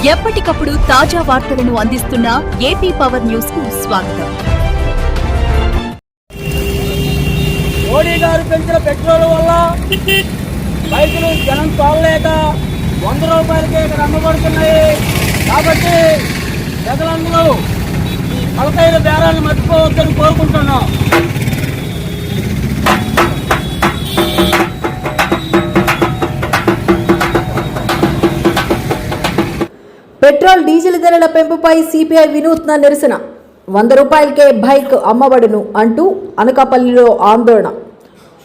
ఎప్పటికప్పుడు తాజా వార్తలను అందిస్తున్న ఏపీ పవర్ న్యూస్ కు స్వాగతం. మోడీ గారు పెంచిన పెట్రోల్ వల్ల బైకులు జనం తోలలేక 100 రూపాయలకే ఇక్కడ అమ్మబడుతున్నాయి. కాబట్టి ప్రజలందరూ ఈ పలకైన బేరాన్ని మర్చిపోవద్దని కోరుకుంటున్నాం. పెట్రోల్ డీజిల్ ధరల పెంపుపై సిపిఐ వినూత్న నిరసన. 100 రూపాయలకే బైక్ అమ్మబడును అంటూ అనకాపల్లిలో ఆందోళన.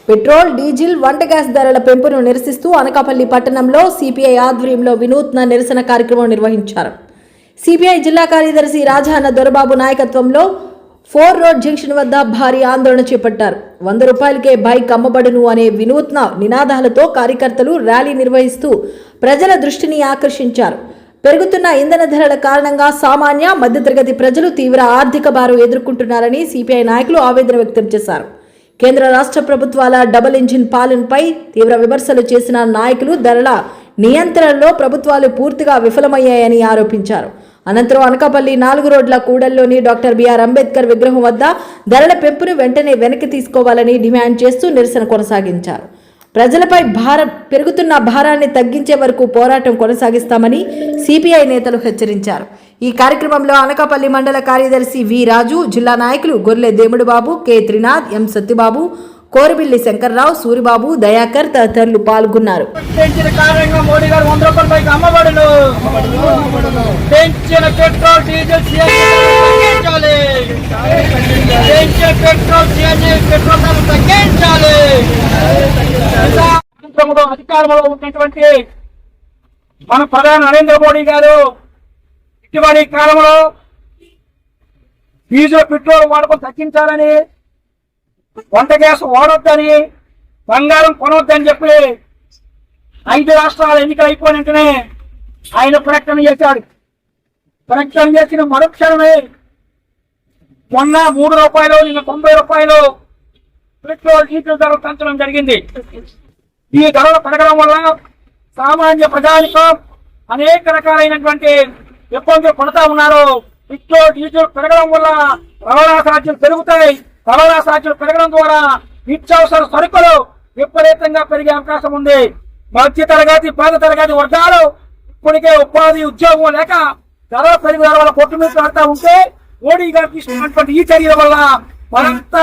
పెట్రోల్ డీజిల్ వంట గ్యాస్ ధరల పెంపును నిరసిస్తూ అనకాపల్లి పట్టణంలో సిపిఐ ఆధ్వర్యంలో వినూత్న నిరసన కార్యక్రమం నిర్వహించారు. సిపిఐ జిల్లా కార్యదర్శి రాజాన్న దొరబాబు నాయకత్వంలో 4 రోడ్ జంక్షన్ వద్ద భారీ ఆందోళన చేపట్టారు. 100 రూపాయలకే బైక్ అమ్మబడును అనే వినూత్న నినాదాలతో కార్యకర్తలు ర్యాలీ నిర్వహిస్తూ ప్రజల దృష్టిని ఆకర్షించారు. పెరుగుతున్న ఇంధన ధరల కారణంగా సామాన్య మధ్యతరగతి ప్రజలు తీవ్ర ఆర్థిక భారం ఎదుర్కొంటున్నారని సిపిఐ నాయకులు ఆవేదన వ్యక్తం చేశారు. కేంద్ర రాష్ట్ర ప్రభుత్వాల డబుల్ ఇంజిన్ పాలనపై తీవ్ర విమర్శలు చేసిన నాయకులు ధరల నియంత్రణలో ప్రభుత్వాలు పూర్తిగా విఫలమయ్యాయని ఆరోపించారు. అనంతరం అనకాపల్లి 4 రోడ్ల కూడల్లోని డాక్టర్ బిఆర్ అంబేద్కర్ విగ్రహం వద్ద ధరల పెంపును వెంటనే వెనక్కి తీసుకోవాలని డిమాండ్ చేస్తూ నిరసన కొనసాగించారు. ప్రజలపై పెరుగుతున్న భారాన్ని తగ్గించే వరకు పోరాటం కొనసాగిస్తామని సిపిఐ నేతలు హెచ్చరించారు. ఈ కార్యక్రమంలో అనకాపల్లి మండల కార్యదర్శి వి రాజు, జిల్లా నాయకులు గొర్లె దేముడు బాబు, కె త్రినాథ్, ఎం సత్యబాబు, కోరిబిల్లి శంకర్రావు, సూరిబాబు, దయాకర్ తదితరులు పాల్గొన్నారు. అధికారంలో ఉన్నటువంటి మన ప్రధాని నరేంద్ర మోడీ గారు ఇటీవలి కాలంలో డీజిల్ పెట్రోల్ వాడకం తగ్గించాలని, వంట గ్యాస్ వాడొద్దని, బంగారం కొనవద్దని చెప్పి 5 రాష్ట్రాల ఎన్నికలు అయిపోయిన వెంటనే ఆయన ప్రకటన చేశాడు. ప్రకటన చేసిన మరుక్షణమే మొన్న 3 రూపాయలు, నిన్న 90 రూపాయలు పెట్రోల్ డీజిల్ ధరలు పెంచడం జరిగింది. ఈ ధరలు పెరగడం వల్ల సామాన్య ప్రజానికం అనేక రకాలైనటువంటి ఇబ్బందులు పడుతూ ఉన్నారు. పెట్రోల్ డీజిల్ పెరగడం వల్ల రవాణా ఛార్జీలు పెరుగుతాయి. రవాణా ఛార్జీలు పెరగడం ద్వారా నిత్యావసర సరుకులు విపరీతంగా పెరిగే అవకాశం ఉంది. మధ్య తరగతి, పేద తరగతి వర్గాలు ఇప్పటికే ఉపాధి ఉద్యోగం లేక ధరలు పెరుగుదల వల్ల కొట్టుమిట్టాడుతూ ఉంటే మోడీ గారు తీసుకున్నటువంటి ఈ చర్యల వల్ల మరింత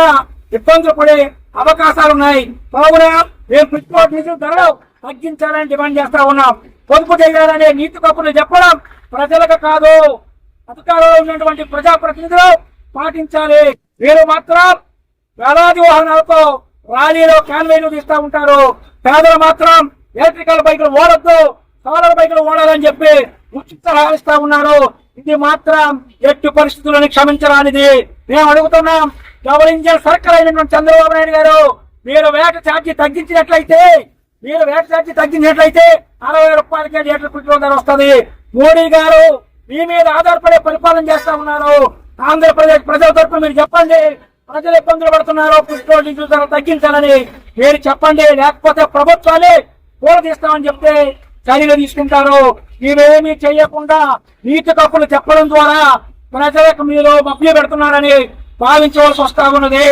ఇబ్బందులు పడే అవకాశాలు ఉన్నాయి. కావున మేము పెట్రోల్ డీజిల్ ధరలు తగ్గించాలని డిమాండ్ చేస్తా ఉన్నాం. పొదుపు చేయాలనే నీతి కప్పులు చెప్పడం ప్రజలకు కాదు, అధికారంలో ఉన్నటువంటి ప్రజాప్రతినిధులు పాటించాలి. వీరు మాత్రం వేలాది వాహనాలతో ర్యాలీలో క్యాన్వైలు తీస్తూ ఉంటారు. పేదలు మాత్రం ఎలక్ట్రికల్ బైకులు ఓడొద్దు, సోలార్ బైకులు ఓడాలని చెప్పి ఉచితంగా ఇస్తా ఉన్నారు. ఇది మాత్రం ఎట్టి పరిస్థితులను క్షమించరానిది. మేము అడుగుతున్నాం, డబుల్ ఇంజిన్ సర్కార్ అయినటువంటి చంద్రబాబు నాయుడు గారు, మీరు వేట ఛార్జీ తగ్గించినట్లయితే 60 రూపాయలకే లీటర్ పెట్రోల్ ధర వస్తుంది. మోడీ గారు మీ మీద ఆధారపడే పరిపాలన చేస్తా ఉన్నారు. ఆంధ్రప్రదేశ్ ప్రజల తరఫున మీరు చెప్పండి, ప్రజలు ఇబ్బందులు పడుతున్నారు, పెట్రోల్ డీజిల్ ధర తగ్గించాలని మీరు చెప్పండి. లేకపోతే ప్రభుత్వాన్ని కూడదీస్తామని చెప్తే చర్యలు తీసుకుంటారు. ఇవేమీ చేయకుండా నీతి కప్పులు చెప్పడం ద్వారా ప్రజలకు మీరు మభ్య పెడుతున్నారని భావించవలసి వస్తా ఉన్నది.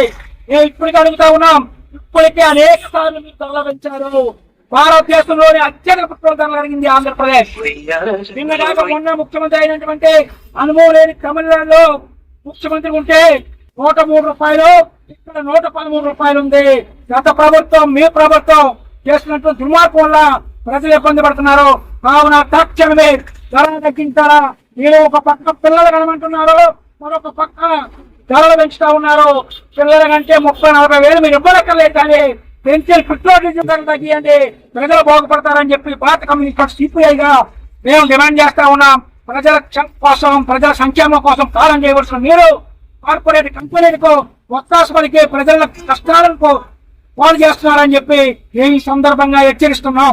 మేము ఇప్పటికీ అడుగుతా ఉన్నాం, ఇప్పటికే అనేక సార్లు మీరు ధరలు పెంచారు. భారతదేశంలోని అత్యధిక పెట్రోల్ ధరలు జరిగింది ఆంధ్రప్రదేశ్. నిన్నగాక మొన్న ముఖ్యమంత్రి అయినటువంటి అనుభవం లేని తమిళనాడులో ముఖ్యమంత్రి ఉంటే 103 రూపాయలు, ఇక్కడ 113 రూపాయలు ఉంది. గత ప్రభుత్వం, మీ ప్రభుత్వం చేసినటువంటి దుర్మార్గం వల్ల ప్రజలు ఇబ్బంది పడుతున్నారు. కావున తక్షణమే ధరలు తగ్గించారా. మీరు ఒక పక్క పిల్లలు కనమంటున్నారు, మరొక పక్క ధరలు పెంచుతా ఉన్నారు. పిల్లల కంటే 30-40 వేలు మీరు ఇవ్వలేకలేదు, కానీ పెంచే పెట్రోల్ డీజిల్ ధరలు తగ్గియండి, ప్రజలు బాగుపడతారని చెప్పి భారత కమ్యూనిస్ట్ సిపిఐగా మేము డిమాండ్ చేస్తా ఉన్నాం. ప్రజల కోసం, ప్రజల సంక్షేమం కోసం కాలం చేయవలసిన మీరు కార్పొరేట్ కంపెనీలకు ఒత్తాసు పలికే ప్రజల కష్టాలకు పాలు చేస్తున్నారని చెప్పి ఈ సందర్భంగా హెచ్చరిస్తున్నాం.